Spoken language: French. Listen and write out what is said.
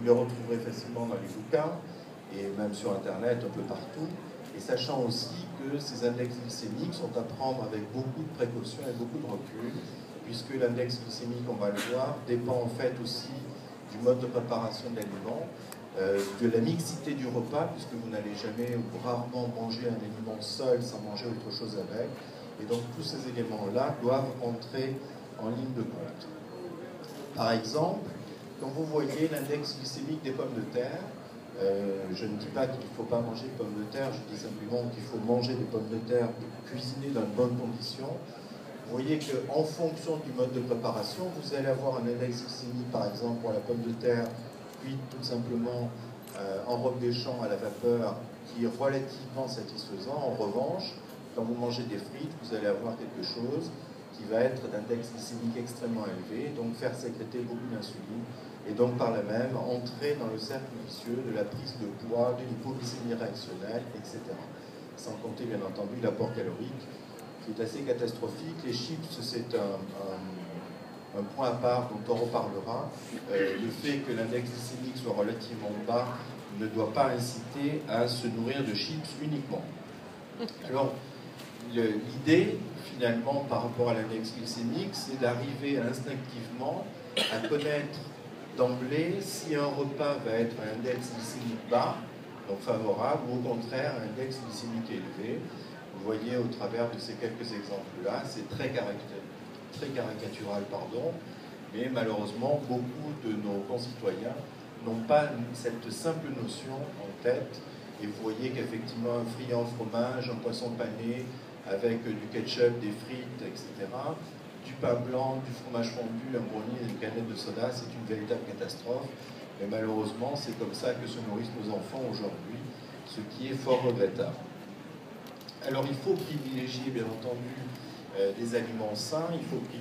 le retrouverez facilement dans les bouquins et même sur Internet, un peu partout. Et sachant aussi que ces index glycémiques sont à prendre avec beaucoup de précautions et beaucoup de recul, puisque l'index glycémique, on va le voir, dépend en fait aussi du mode de préparation de l'aliment, de la mixité du repas, puisque vous n'allez jamais ou rarement manger un aliment seul sans manger autre chose avec. Et donc tous ces éléments-là doivent entrer en ligne de compte. Par exemple, quand vous voyez l'index glycémique des pommes de terre, je ne dis pas qu'il ne faut pas manger de pommes de terre, je dis simplement qu'il faut manger des pommes de terre cuisinées dans de bonnes conditions. Vous voyez qu'en fonction du mode de préparation, vous allez avoir un index glycémique, par exemple, pour la pomme de terre cuite tout simplement en robe des champs à la vapeur, qui est relativement satisfaisant. En revanche, quand vous mangez des frites, vous allez avoir quelque chose qui va être d'index glycémique extrêmement élevé, donc faire sécréter beaucoup d'insuline, et donc par là même entrer dans le cercle vicieux de la prise de poids, de l'hypoglycémie réactionnelle, etc. Sans compter bien entendu l'apport calorique, qui est assez catastrophique. Les chips, c'est un point à part dont on reparlera. Le fait que l'index glycémique soit relativement bas ne doit pas inciter à se nourrir de chips uniquement. Alors, l'idée, finalement, par rapport à l'index glycémique, c'est d'arriver instinctivement à connaître d'emblée si un repas va être un index glycémique bas, donc favorable, ou au contraire un index glycémique élevé. Vous voyez au travers de ces quelques exemples-là, c'est très caricatural, mais malheureusement, beaucoup de nos concitoyens n'ont pas cette simple notion en tête. Et vous voyez qu'effectivement, un friand fromage, un poisson pané, avec du ketchup, des frites, etc., du pain blanc, du fromage fondu, un brownie et une canette de soda, c'est une véritable catastrophe. Mais malheureusement, c'est comme ça que se nourrissent nos enfants aujourd'hui, ce qui est fort regrettable. Alors, il faut privilégier, bien entendu, des aliments sains, il faut privilégier